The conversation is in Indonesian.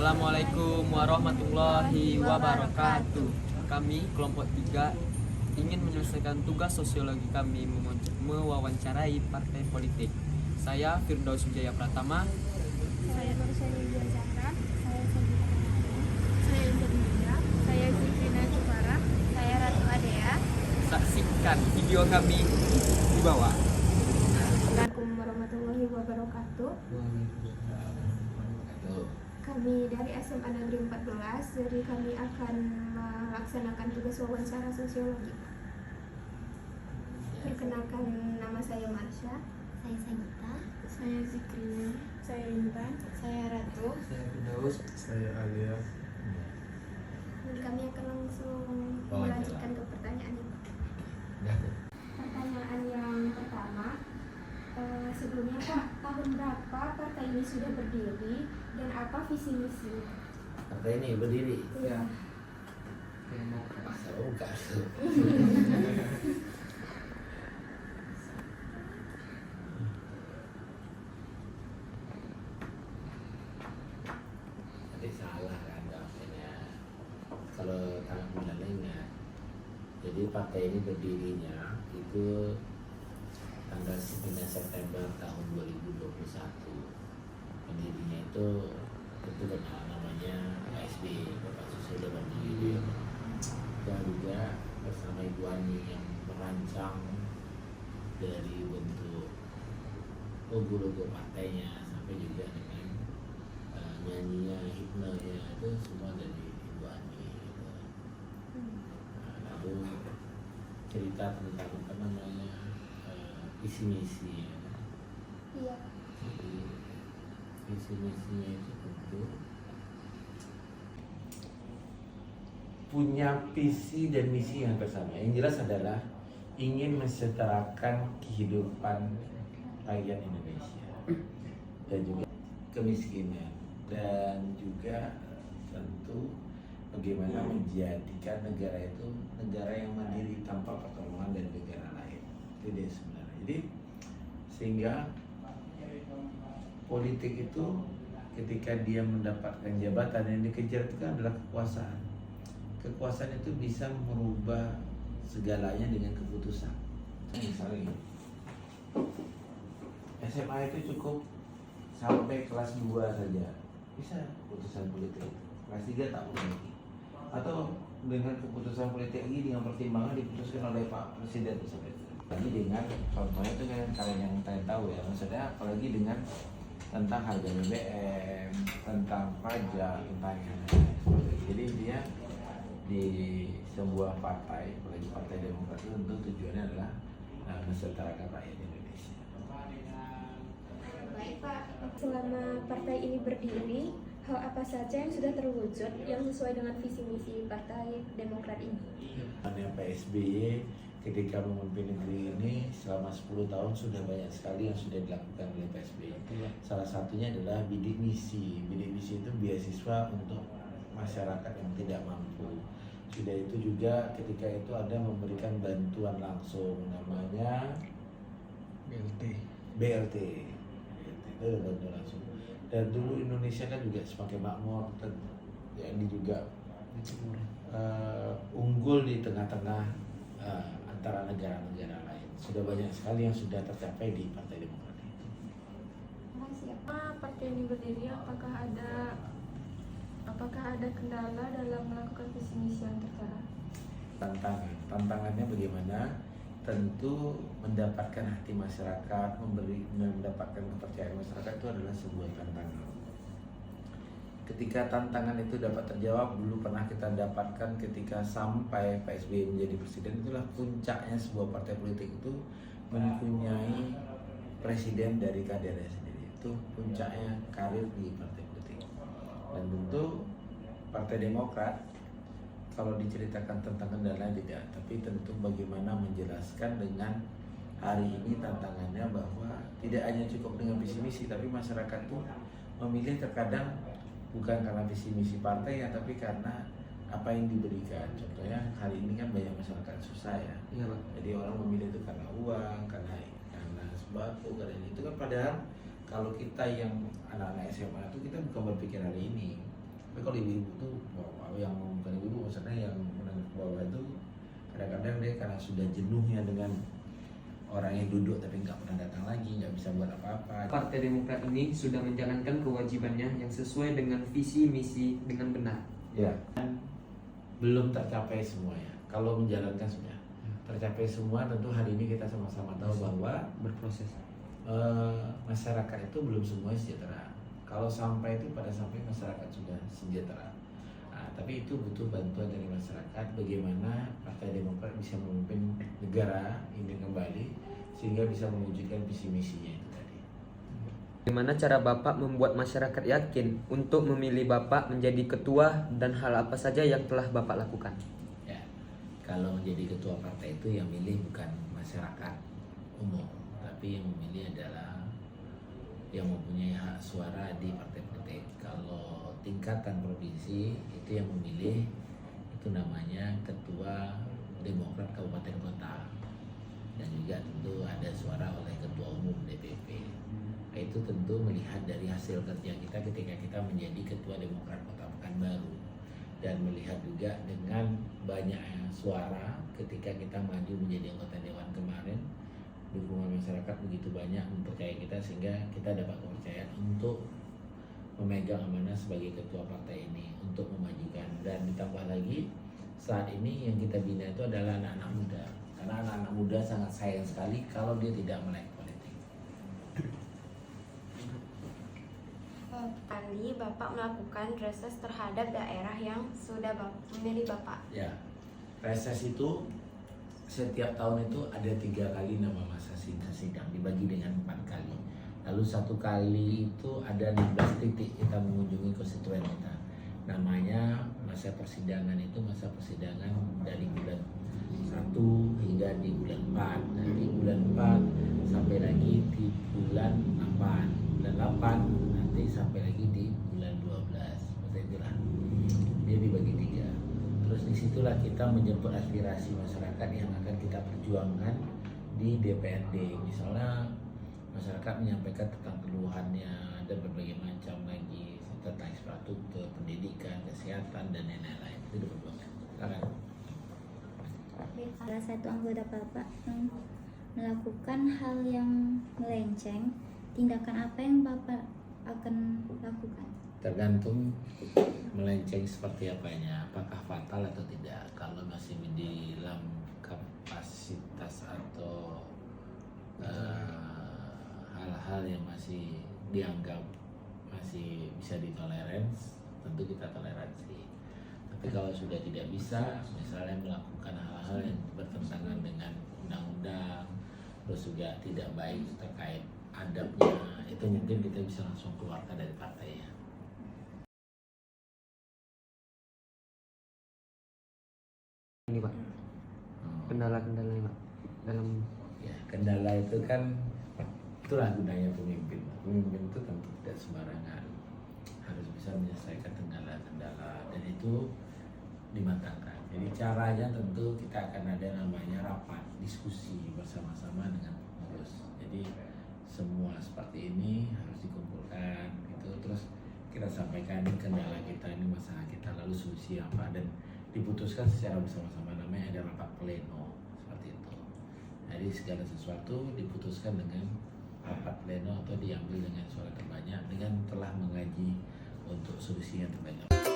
Assalamualaikum warahmatullahi wabarakatuh. Kami kelompok 3 ingin menyelesaikan tugas sosiologi kami mewawancarai partai politik. Saya Firdaus Wijaya Pratama. Saya Nursani Wijaya Zahra. Saya Sabina Panarin. Saya Indonesia. Saya Zikrina Jumara. Saya Ratu Adea. Saksikan video kami di bawah. Assalamualaikum warahmatullahi wabarakatuh. Kami dari SMA Negeri 14, jadi kami akan melaksanakan tugas wawancara sosiologi. Perkenalkan, nama saya Marsha. Saya Sanita. Saya Zikrina. Saya Intan. Saya Ratu. Saya Firdaus. Saya Alia. Kami akan langsung melanjutkan ke pertanyaan ini. Pertanyaan yang pertama, sebelumnya Pak, tahun berapa partai ini sudah berdiri dan apa visi misi? Partai ini berdiri. Ya. Enggak. Tadi salah kan jawabannya. Kalau kamu benar ingat, jadi partai ini berdirinya itu tanggal 9 September tahun 2021. Pendirinya itu benar namanya SBY, Bapak Susilo Bambang Yudhoyono. Dan juga bersama Ibu Ani yang merancang dari bentuk logo-logo partainya sampai juga dengan nyanyinya, hipnonya itu semua dari Ibu Ani gitu. Lalu cerita tentang apa namanya visi misi ya. Iya. Jadi visi misinya itu tentu punya visi dan misi yang bersama. Yang jelas adalah ingin mensetarakan kehidupan rakyat Indonesia dan juga kemiskinan, dan juga tentu bagaimana menjadikan negara itu negara yang mandiri tanpa pertolongan dari negara lain. Itu dia sebenarnya. Jadi sehingga politik itu ketika dia mendapatkan jabatan, yang dikejar itu kan adalah kekuasaan. Kekuasaan itu bisa merubah segalanya dengan keputusan. Misalnya SMA itu cukup sampai kelas 2 saja bisa keputusan politik. Kelas 3 tak memiliki. Atau dengan keputusan politik lagi dengan pertimbangan diputuskan oleh Pak Presiden misalnya. Lagi dengan contohnya itu kan kalian yang saya tahu ya, maksudnya apalagi dengan tentang harga BBM, tentang pajak, tentang jadi dia di sebuah partai, apalagi Partai Demokrat itu tentu tujuannya adalah mensetarakan rakyat Indonesia. Baik Pak, selama partai ini berdiri, hal apa saja yang sudah terwujud yang sesuai dengan visi misi Partai Demokrat ini? Yang Pak SBY ketika memimpin negeri ini selama 10 tahun sudah banyak sekali yang sudah dilakukan oleh Pak SBY. Salah satunya adalah bidik misi. Bidik misi itu beasiswa untuk masyarakat yang tidak mampu. Sudah itu juga ketika itu ada memberikan bantuan langsung, namanya BLT itu bantuan langsung. Dan dulu Indonesia kan juga semakin makmur, ya ini juga unggul di tengah-tengah antara negara-negara lain. Sudah banyak sekali yang sudah tercapai di Partai Demokrat. Siapa partai ini berdiri? Apakah ada kendala dalam melakukan visi misi yang tertera? Tantangannya bagaimana? Tentu mendapatkan hati masyarakat, mendapatkan kepercayaan masyarakat itu adalah sebuah tantangan. Ketika tantangan itu dapat terjawab, dulu pernah kita dapatkan ketika sampai Pak SBY menjadi presiden, itulah puncaknya sebuah partai politik itu mempunyai presiden dari kadernya sendiri. Itu puncaknya karir di partai politik. Dan tentu Partai Demokrat kalau diceritakan tentang kendala tidak, tapi tentu bagaimana menjelaskan dengan hari ini tantangannya bahwa tidak hanya cukup dengan visi misi, tapi masyarakat itu memilih terkadang bukan karena visi misi partai ya, tapi karena apa yang diberikan. Contohnya hari ini kan banyak masyarakat susah ya. Iya, Pak. Jadi orang memilih itu karena uang, karena sembako, karena ini. Itu kan padahal kalau kita yang anak-anak SMA itu kita bukan berpikir hari ini. Tapi kalau ibu-ibu tuh, yang bukan ibu-ibu, maksudnya yang menengah ke bawah itu kadang-kadang dia karena sudah jenuhnya dengan orang yang duduk tapi nggak pernah datang lagi, nggak bisa buat apa-apa. Partai Demokrat ini sudah menjalankan kewajibannya yang sesuai dengan visi misi dengan benar. Ya, belum tercapai semuanya. Kalau menjalankan sudah tercapai semua, tentu hari ini kita sama-sama tahu bahwa Berproses. masyarakat itu belum semuanya sejahtera. Kalau sampai itu pada sampai masyarakat sudah sejahtera. Nah, tapi itu butuh bantuan dari masyarakat. Bagaimana Partai Demokrat bisa memimpin negara ini kembali sehingga bisa mewujudkan visi misinya itu tadi. Bagaimana cara Bapak membuat masyarakat yakin untuk memilih Bapak menjadi ketua dan hal apa saja yang telah Bapak lakukan? Ya, kalau menjadi ketua partai itu yang milih bukan masyarakat umum, tapi yang memilih adalah yang mempunyai hak suara di partai politik. Kalau tingkatan provinsi itu yang memilih itu namanya ketua Demokrat Kabupaten Kota, dan juga tentu ada suara oleh ketua umum DPP. Nah, itu tentu melihat dari hasil kerja kita ketika kita menjadi ketua Demokrat Kota Pekanbaru, dan melihat juga dengan banyaknya suara ketika kita maju menjadi anggota dewan kemarin, dukungan masyarakat begitu banyak mempercayai kita sehingga kita dapat kepercayaan untuk memegang amanah sebagai ketua partai ini untuk memajukan. Dan ditambah lagi saat ini yang kita bina itu adalah anak-anak muda, karena anak-anak muda sangat sayang sekali kalau dia tidak melek politik. Kali Bapak melakukan reses terhadap daerah yang sudah memilih Bapak. Ya, reses itu setiap tahun itu ada 3 kali nama masa sidang dibagi dengan 4 kali. Lalu 1 kali itu ada 15 titik kita mengunjungi konstituen kita. Namanya masa persidangan itu masa persidangan dari bulan 1 hingga di bulan 4. Nanti bulan 4 sampai lagi di bulan 8. Bulan 8 nanti sampai lagi di bulan 12. Seperti itulah. Dia dibagi 3. Terus disitulah kita menjemput aspirasi masyarakat yang akan kita perjuangkan di DPRD. Misalnya masyarakat menyampaikan tentang keluhannya dan berbagai macam lagi tentang infrastruktur, pendidikan, kesehatan, dan lain-lain. Itu diperjuangkan. Silakan. Salah satu anggota Bapak yang melakukan hal yang melenceng, tindakan apa yang Bapak akan lakukan? Tergantung melenceng seperti apanya, apakah fatal atau tidak. Kalau masih di dalam kapasitas atau hal-hal yang masih dianggap masih bisa ditoleransi, tentu kita toleransi. Tapi kalau sudah tidak bisa, misalnya melakukan hal-hal yang bertentangan dengan undang-undang, terus juga tidak baik terkait adabnya, itu mungkin kita bisa langsung keluarkan dari partai ya. Ini Pak, kendala-kendalanya Pak dalam Ya, kendala itu kan itulah gunanya pemimpin. Pemimpin itu tentu tidak sembarangan, harus bisa menyelesaikan kendala-kendala, dan itu dimatangkan. Jadi caranya tentu kita akan ada namanya rapat diskusi bersama-sama dengan pengurus. Jadi semua seperti ini harus dikumpulkan gitu, terus kita sampaikan ini kendala kita, ini masalah kita, lalu solusi apa, dan diputuskan secara bersama-sama. Namanya ada rapat pleno seperti itu. Jadi segala sesuatu diputuskan dengan rapat pleno atau diambil dengan suara terbanyak dengan telah mengaji untuk solusi yang terbaik.